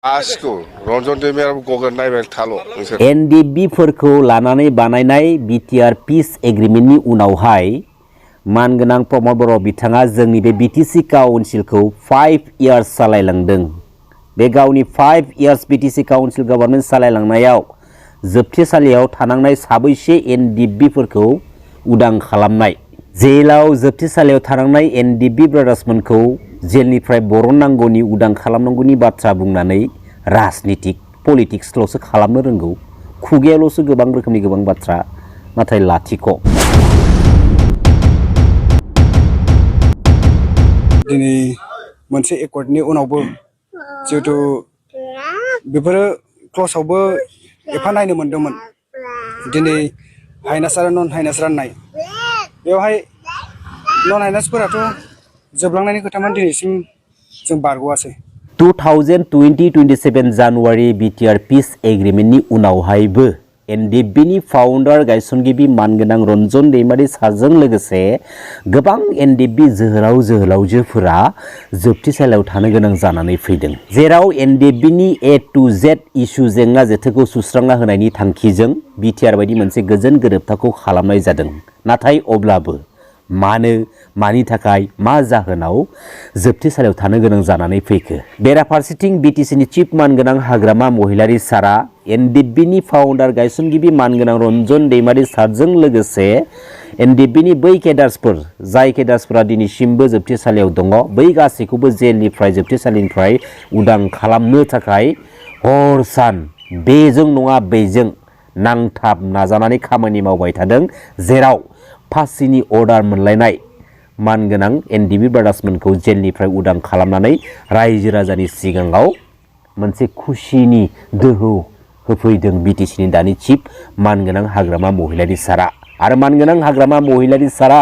आसिखौ रन्जन दैमारियाबो गगोन नायबाय थाल' नोंसोर एनडिबिफोरखौ लानानै बानायनाय बिटिआर पिस एग्रिमेन्टनि उनावहाय मानगोनां प्रमद बर' बिथाङा जोंनि बे बिटिसि काउन्सिलखौ 5 इयार्स सालायलांदों। बे गावनि 5 इयार्स बिटिसि काउन्सिल गभर्नमेन्ट सालायलांनायाव जोबथेसालियाव थानांनाय साबैसे एनडिबिफोरखौ उदां खालामनाय, जेलाव जोबथेसालियाव थानांनाय एनडिबि ब्रादार्समोनखौ जेलनिफ्राय बरननांगौनि उदां खालामनांगौनि बाथ्रा बुंनानै राजनितिक पलिटिक्सल'सो खालामनो रोंगौ, खुगायावल'सो गोबां रोखोमनि गोबां बाथ्रा, नाथाय लाथिख'। दिनै मोनसे एकर्डनि उनावबो जिहेतु बेफोरो क्लसावबो एफा नायनो मोन्दोंमोन। दिनै हाइनास आरो नन हाइनास राननाय, बेवहाय नन हाइनासफोराथ' जोबलांनायनि खोथामोन, दिनैसिम जों बारग'आसै। 2020-27 जानुवारि बिटिआर पिस एग्रिमेन्टनि उनावहायबो एनडिबिनि फाउन्डार गायसनगिरि मानगोनां रन्जन दैमारि सारजों लोगोसे गोबां एनडिबि जोहोलाव जोहोलावजोफोरा जोबथेसालियाव थानो गोनां जानानै फैदों, जेराव एनडिबिनि A to Z इस्यु जेंना जेथोखौ सुस्रांना होनायनि थांखिजों बिटिआर बायदि मोनसे गोजोन गोरोबथाखौ खालामनाय जादों। नाथाय अब्लाबो मानो, मानि थाखाय, मा जाहोनाव जोबथेसालियाव थानो गोनां जानानै फैखो? बेराफारसेथिं बिटिसिनि चिफ मानगोनां हाग्रामा महिलारि सारा एनडिबिनि फाउन्डार गायसनगिरि मानगोनां रन्जन दैमारि सारजों लोगोसे एनडिबिनि बै केडार्सफोर, जाय केडार्सफोरा दिनैसिमबो जोबथेसालियाव दङ, बै गासैखौबो जेलनिफ्राय जोबथेसालिनिफ्राय उदां खालामनो थाखाय हर सान बेजों नङा बेजों नांथाब नाजानानै खामानि मावबाय थादों, जेराव फासिनि अर्डार मोनलायनाय मानगोनां एनडिबि ब्रादार्समोनखौ जेलनिफ्राय उदां खालामनानै रायजो राजानि सिगाङाव मोनसे खुसिनि दोहौ होफैदों बिटिसिनि दानि चिफ मानगोनां हाग्रामा महिलारि सारा। आरो मानगोनां हाग्रामा महिलारि सारा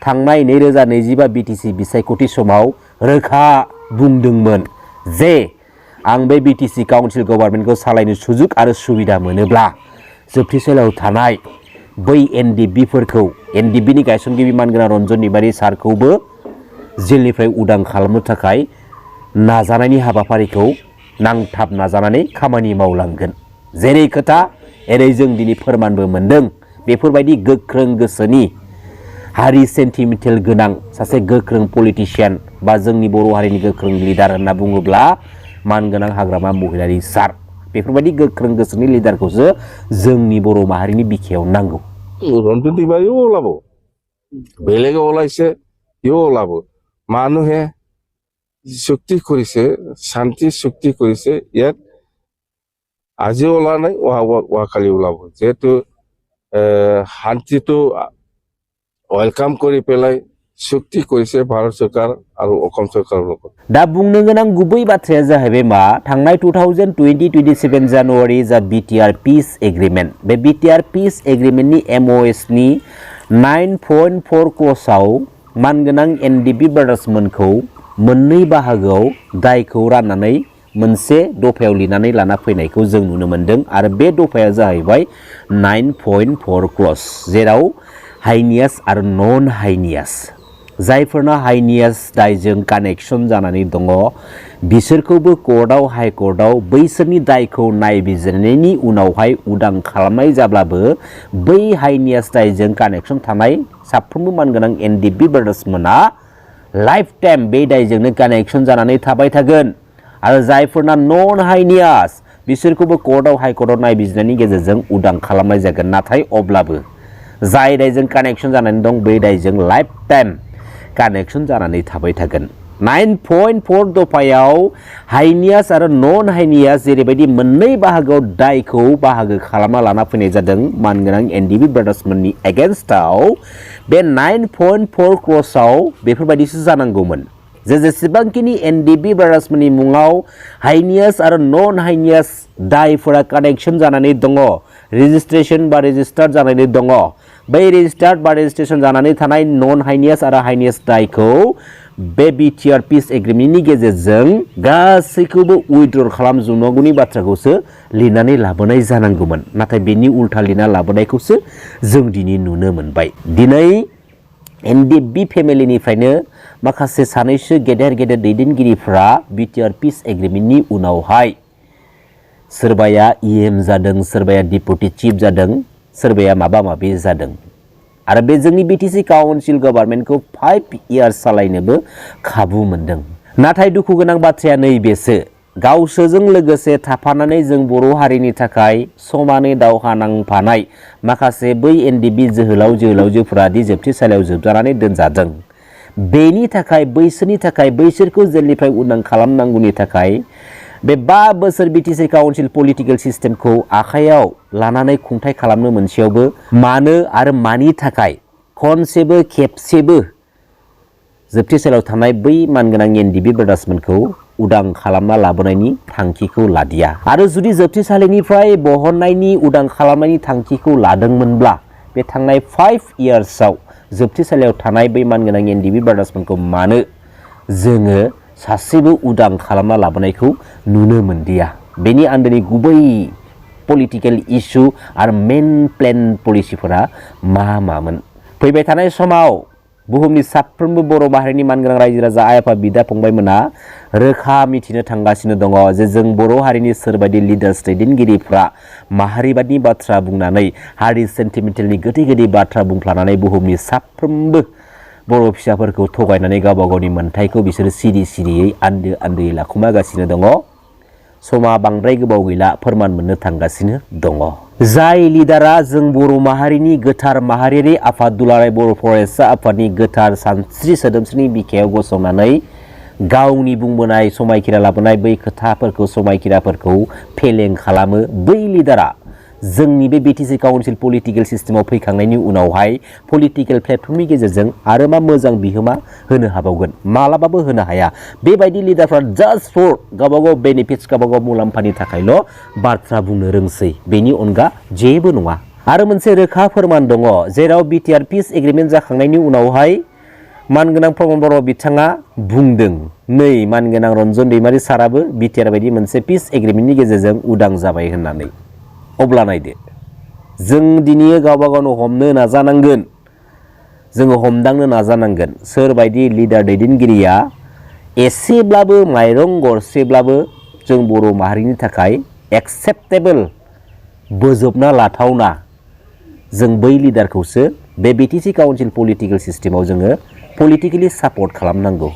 थांनाय 2025 बिटिसि बिसायख'थि समाव रोखा बुंदोंमोन जे आं बे बिटिसि काउन्सिल गभर्नमेन्टखौ सालायनो सुजुग आरो सुबिदा मोनोब्ला जोबथेसालियाव थानाय बै एनडिबिफोरखौ, एनडिबिनि गायसनगिरि मानगोनां रन्जन दैमारि सारखौबो जेलनिफ्राय उदां खालामनो थाखाय नाजानायनि हाबाफारिखौ नांथाब नाजानानै खामानि मावलांगोन। जेरै खोथा एरै जों दिनै फोरमानबो मोनदों। बेफोरबायदि गोख्रों गोसोनि, हारि सेन्टिमेन्टेल गोनां सासे गोख्रों पलिटिशियान बा जोंनि बर' हारिनि गोख्रों लिडार होनना बुङोब्ला मानगोनां हाग्रामा महिलारि सार। बेफोरबायदि गोख्रों गोसोनि लिडारखौसो जोंनि बर' माहारिनि बिखायाव नांगौ। ৰঞ্জন दैमारिও ওলাব, বেলেগে ওলাইছে, সিও ওলাব। মানুহে চুক্তি কৰিছে, শান্তি চুক্তি কৰিছে, ইয়াত আজিও ওলোৱা নাই, অহাকালি ওলাব। যিহেতু শান্তিটো वेलकाम কৰি পেলাই চুক্তি কৰিছে ভাৰত চৰকাৰ আৰু অসম চৰকাৰৰ লগত। दा बुंनो गोनां गुबै बाथ्राया जाहैबाय मा, थांनाय 2020-27 जानुवारि जा बिटिआर पिस एग्रिमेन्ट, बे बिटिआर पिस एग्रिमेन्टनि MOSनि 9.4 क्लसाव मानगोनां एनडिबि ब्रादार्समोनखौ मोननै बाहागोआव दायखौ राननानै मोनसे दफायाव लिरनानै लाना फैनायखौ जों नुनो मोन्दों। आरो बे दफाया जाहैबाय 9.4 क्लस, जेराव हाइनियास आरो नन हाइनियास, जायफोरना हाइनियास दायजों कानेक्सन जानानै दङ, बिसोरखौबो कर्टआव, हाइकर्टआव बैसोरनि दायखौ नायबिजिरनायनि उनावहाय उदां खालामनाय जाब्लाबो बै हाइनियास दायजों कानेक्सन थानाय साफ्रोमबो मानगोनां एनडिबि ब्रादार्समोना लाइफ टाइम बे दायजोंनो कानेक्सन जानानै थाबाय थागोन। आरो जायफोरना नन हाइनियास, बिसोरखौबो कर्टआव, हाइकर्टआव नायबिजिरनायनि गेजेरजों उदां खालामनाय जागोन। नाथाय अब्लाबो जाय दायजों कानेक्सन जानानै दं, बै दायजों लाइफ टाइम कानेक्सन जानानै थाबाय थागोन। 9.4 दफायाव हाइनियास आरो नन हाइनियास जेरैबायदि मोननै बाहागोआव दायखौ बाहागो खालामना लाना फैनाय जादों मानगोनां एनडिबि ब्रादार्समोननि एगेन्स्टआव, बे 9.4 क्लसाव बेफोरबायदिसो जानांगौमोन जे जेसेबांखिनि एनडिबि ब्रादार्समोननि मुङाव हाइनियास आरो नन हाइनियास दायफोरा कानेक्सन जानानै दङ, रेजिस्ट्रेसन बा रेजिस्टार्ड जानानै दङ, बै रेजिस्टार्ड बा रेजिस्ट्रेसन जानानै थानाय नन हाइनियास आरो हाइनियास दायखौ बे बिटिआर पिस एग्रिमेन्टनि गेजेरजों गासैखौबो उइथड्र खालामजोबनांगौनि बाथ्राखौसो लिरनानै लाबोनाय जानांगौमोन। नाथाय बेनि उल्था लिरना लाबोनायखौसो जों दिनै नुनो मोनबाय। दिनै एनडिबि फेमिलिनिफ्रायनो माखासे सानैसो गेदेर गेदेर दैदेनगिरिफ्रा बिटिआर पिस एग्रिमेन्टनि उनावहाय सोरबाया EM जादों, सोरबाया डिपुटि चिफ जादों, सोरबाया माबा माबि जादों। आरो बे जोंनि BTC काउन्सिल गभर्नमेन्टखौ 5 इयार्स सालायनोबो खाबु मोनदों। नाथाय दुखु गोनां बाथ्राया नैबेसो, गावसोरजों लोगोसे थाफानानै जों बर' हारिनि थाखाय समानै दावहा नांफानाय माखासे बै NDB जोहोलाव जोहोलावजोफोरा दि जोबथेसालियाव जोबजानानै दोनजादों, बेनि थाखाय बैसोरनि थाखाय बैसोरखौ जेलनिफ्राय उदां खालामनांगौनि थाखाय बे 5 बोसोर BTC काउन्सिल पलिटिकेल सिस्टेमखौ आखायाव लानानै खुंथाय खालामनो मोनसेयावबो मानो आरो मानि थाखाय खनसेबो खेबसेबो जोबथेसालियाव थानाय बै मानगोनां NDB ब्रादार्समोनखौ उदां खालामना लाबोनायनि थांखिखौ लादिया। आरो जुदि जोबथेसालिनिफ्राय बहननायनि उदां खालामनायनि थांखिखौ लादोंमोनब्ला बे थांनाय 5 इयार्सआव जोबथेसालियाव थानाय बै मानगोनां NDB ब्रादार्समोनखौ मानो जोङो सासेबो उदां खालामना लाबोनायखौ नुनो मोनदिया। बेनि आन्दोनि गुबै पलिटिकेल इस्यु आरो मेन प्लेन पलिसिफोरा मामोन? फैबाय थानाय समाव बुहुमनि साफ्रोमबो बर' माहारिनि मानगोनां रायजो राजा आइ आफा बिदा फंबायमोना रोखा मिथिनो थांगासिनो दङ जे जों बर' हारिनि सोरबायदि लिडार्स दैदेनगिरिफ्रा माहारिबादि बाथ्रा बुंनानै हारि सेन्टिमेन्टेलनि गोदै गोदै बाथ्रा बुंफ्लानानै बुहुमनि साफ्रोमबो बर' फिसाफोरखौ थगायनानै गावबा गावनि मोन्थायखौ बिसोरो सिरि सिरियै आन्दो आन्दोयै लाखुमागासिनो दङ। समा बांद्राय गोबाव गैला, फोरमान मोननो थांगासिनो दङ। जाय लिडारा जों बर' माहारिनि गोथार माहारियारि आफाद दुलाराय बर' फरायसा आफादनि गोथार सानस्रि सोदोमस्रिनि बिखायाव गसंनानै गावनि बुंबोनाय समायखिरा लाबोनाय बै खोथाफोरखौ समायखिराफोरखौ फेलें खालामो, बै लिडारा जोंनि बे BTC काउन्सिल पलिटिकेल सिस्टेमाव फैखांनायनि उनावहाय पलिटिकेल प्लेटफर्मनि गेजेरजों आरो मा मोजां बिहोमा होनो हाबावगोन? मालाबाबो होनो हाया। बेबायदि लिडारफ्रा जास्ट फर गावबागाव बेनिफिट्स, गावबागाव मुलाम्फानि थाखायल' बाथ्रा बुंनो रोंसै, बेनि अनगा जेबो नङा। आरो मोनसे रोखा फोरमान दङ, जेराव BTR पिस एग्रिमेन्ट जाखांनायनि उनावहाय मानगोनां प्रमद बर' बिथाङा बुंदों, नै मानगोनां रन्जन दैमारि साराबो BTR बायदि मोनसे पिस एग्रिमेन्टनि गेजेरजों उदां जाबाय होननानै। अब्ला नायदो, जों दिनै गावबा गावनो हमनो नाजानांगोन, जोङो हमदांनो नाजानांगोन सोरबायदि लिडार दैदेनगिरिया एसेब्लाबो माइरं गरसेब्लाबो जों बर' माहारिनि थाखाय एक्सेप्टेबल, बोजबना लाथावना। जों बै लिडारखौसो बे BTC काउन्सिल पलिटिकेल सिस्टेमाव जोङो पलिटिकेलि सापर्ट खालामनांगौ।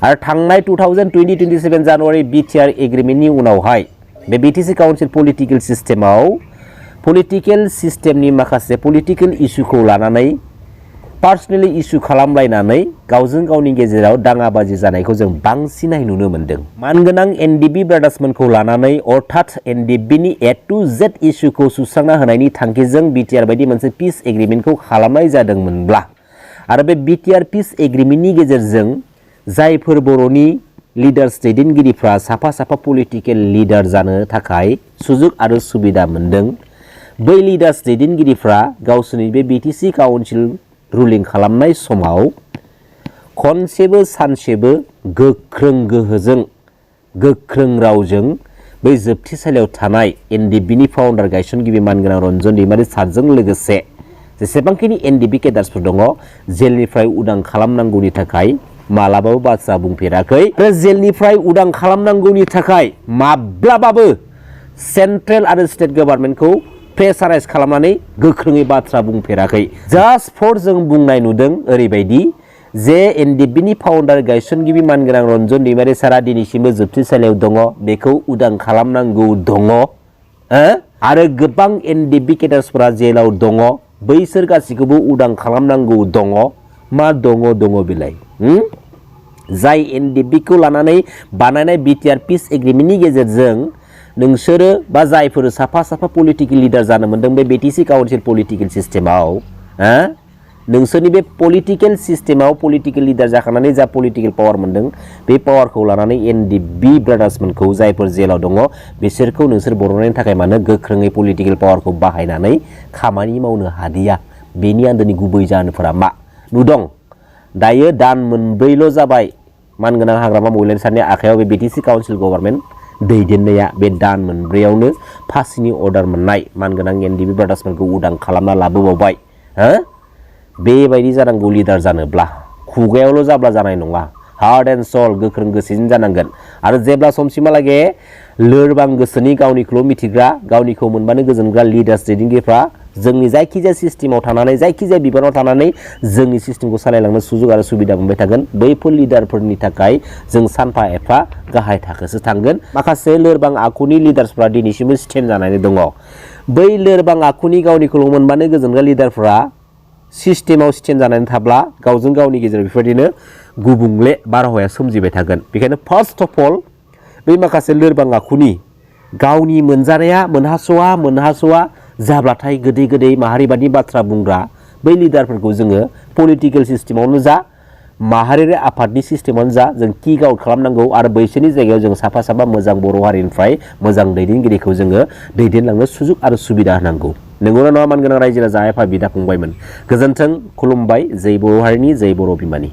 आरो थांनाय 2020-27 जानुवारि BTR एग्रिमेन्टनि उनावहाय बे BTC काउन्सिल पलिटिकेल सिस्टेमाव पलिटिकेल सिस्टेमनि माखासे पलिटिकेल इस्युखौ लानानै पार्सनेलि इस्यु खालामलायनानै गावजों गावनि गेजेराव दाङाबाजि जानायखौ जों बांसिनै नुनो मोन्दों। मानगोनां NDB ब्रादार्समोनखौ लानानै अर्थात NDBनि A to Z इस्युखौ सुस्रांना होनायनि थांखिजों BTR बायदि मोनसे पिस एग्रिमेन्टखौ खालामनाय जादोंमोनब्ला आरो बे BTR पिस एग्रिमेन्टनि गेजेरजों जायफोर बर'नि लिडार्स दैदेनगिरिफ्रा साफा साफा पलिटिकेल लिडार जानो थाखाय सुजुग आरो सुबिदा मोनदों, बै लिडार्स दैदेनगिरिफ्रा गावसोरनि बे BTC काउन्सिल रुलिं खालामनाय समाव खनसेबो सानसेबो गोख्रों गोहोजों, गोख्रों रावजों बै जोबथेसालियाव थानाय NDBनि फाउन्डार गायसनगिरि मानगोनां रन्जन दैमारि सारजों लोगोसे जेसेबांखिनि NDB केडार्सफोर दङ जेलनिफ्राय उदां खालामनांगौनि थाखाय मालाबाबो बाथ्रा बुंफेराखै। आरो जेलनिफ्राय उदां खालामनांगौनि थाखाय माब्लाबाबो सेन्ट्रेल आरो स्टेट गभर्नमेन्टखौ प्रेसाराइज खालामनानै गोख्रोङै बाथ्रा बुंफेराखै। जास्ट फर जों बुंनाय नुदों ओरैबायदि जे NDBनि फाउन्डार गायसनगिरि मानगोनां रन्जन दैमारि सारा दिनैसिमबो जोबथेसालियाव दङ, बेखौ उदां खालामनांगौ दङ, आरो गोबां NDB केडार्सफोरा जेलाव दङ, बैसोर गासैखौबो उदां खालामनांगौ दङ। मा दङ बेलाय? जाय NDBखौ लानानै बानायनाय BTR पिस एग्रिमेन्टनि गेजेरजों नोंसोरो बा जायफोर साफा साफा पलिटिकेल लिडार जानो मोनदों बे BTC काउन्सिल पलिटिकेल सिस्टेमाव, नोंसोरनि बे पलिटिकेल सिस्टेमाव पलिटिकेल लिडार जाखांनानै जा पलिटिकेल पावार मोनदों बे पावारखौ लानानै NDB ब्रादार्समोनखौ जायफोर जेलाव दङ बिसोरखौ नोंसोर बर'नायनि थाखाय मानो गोख्रोङै पलिटिकेल पावारखौ बाहायनानै खामानि मावनो हादिया? बेनि आन्दोनि गुबै जाहोनफोरा मा? नुदों दायो दान मोनब्रैल' जाबाय मानगोनां हाग्रामा महिलारि सारनि आखायाव बे BTC काउन्सिल गभर्नमेन्ट दैदेननाया। बे दान मोनब्रैयावनो फासिनि अर्डार मोननाय मानगोनां NDB ब्रादार्समोनखौ उदां खालामना लाबोबावबाय। बेबायदि जानांगौ लिडार जानोब्ला खुगायावल' जाब्ला जानाय नङा, हार्ट एन्ड सोल गोख्रों गोसोजों जानांगोन। आरो जेब्ला समसिमहालागै लोरबां गोसोनि गावनिखौल' मिथिग्रा गावनिखौ मोनबानो गोजोनग्रा लिडार्स दैदेनगिरिफ्रा जोंनि जायखिजाया सिस्टेमाव थानानै जायखिजाया बिबानाव थानानै जोंनि सिस्टेमखौ सालायलांनो सुजुग आरो सुबिदा मोनबाय थागोन बैफोर लिडारफोरनि थाखाय जों सानफा एफा गाहाय थाखोसो थांगोन माखासे लोरबां आखुनि लिडार्सफ्रा दिनैसिमबो स्टेन्ड जानानै दङ बै लोरबां आखुनि गावनिखौल' मोनबानो गोजोनग्रा लिडारफ्रा सिस्टेमाव स्टेन्ड जानानै थाब्ला गावजों गावनि गेजेराव बेफोरबायदिनो गुबुंले बारहावाया सोमजिबाय थागोन बेखायनो फार्स्ट अफ अल बै माखासे लोरबां आखुनि गावनि मोनजानाया मोनहास'आ जाब्लाथाय गोदै गोदै माहारिबादि बाथ्रा बुंग्रा बै लिडारफोरखौ जोङो पलिटिकेल सिस्टेमावनो जा माहारियारि आफादनि सिस्टेमावनो जा जों किक आउट खालामनांगौ आरो बैसोरनि जायगायाव जों साफा साफा मोजां बर' हारिनिफ्राय मोजां दैदेनगिरिखौ जोङो दैदेनलांनो सुजुग आरो सुबिदा होनांगौ नंगौना नङा मानगोनां रायजो राजा आफा बिदा फंबायमोन गोजोन्थों खुलुमबाय जै बर' हारिनि जै बर' बिमानि